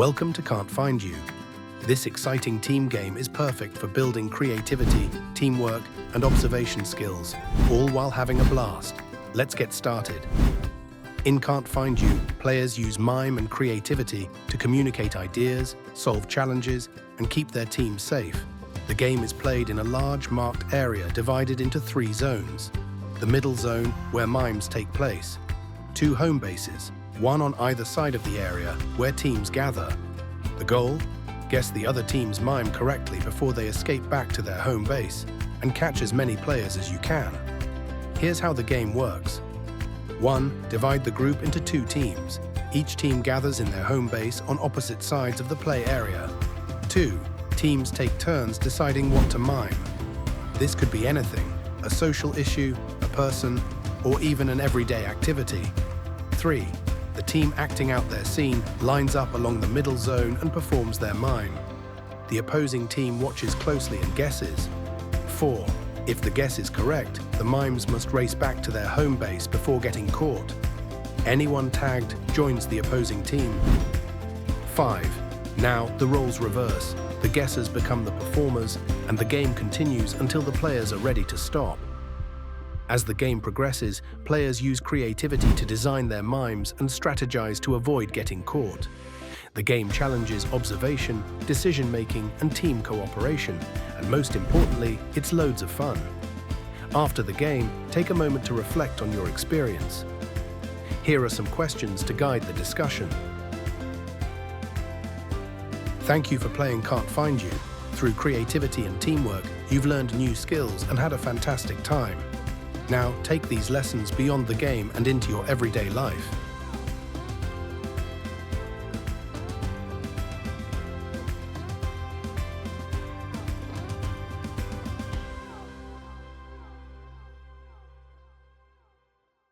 Welcome to Can't Find You. This exciting team game is perfect for building creativity, teamwork, and observation skills, all while having a blast. Let's get started. In Can't Find You, players use mime and creativity to communicate ideas, solve challenges, and keep their team safe. The game is played in a large marked area divided into 3 zones. The middle zone, where mimes take place. 2 home bases, one on either side of the area, where teams gather. The goal? Guess the other team's mime correctly before they escape back to their home base, and catch as many players as you can. Here's how the game works. 1. Divide the group into 2 teams. Each team gathers in their home base on opposite sides of the play area. 2. Teams take turns deciding what to mime. This could be anything, a social issue, a person, or even an everyday activity. 3. The team acting out their scene lines up along the middle zone and performs their mime. The opposing team watches closely and guesses. 4. If the guess is correct, the mimes must race back to their home base before getting caught. Anyone tagged joins the opposing team. 5. Now the roles reverse. The guessers become the performers, and the game continues until the players are ready to stop. As the game progresses, players use creativity to design their mimes and strategize to avoid getting caught. The game challenges observation, decision-making, and team cooperation, and most importantly, it's loads of fun. After the game, take a moment to reflect on your experience. Here are some questions to guide the discussion. Thank you for playing Can't Find You. Through creativity and teamwork, you've learned new skills and had a fantastic time. Now, take these lessons beyond the game and into your everyday life.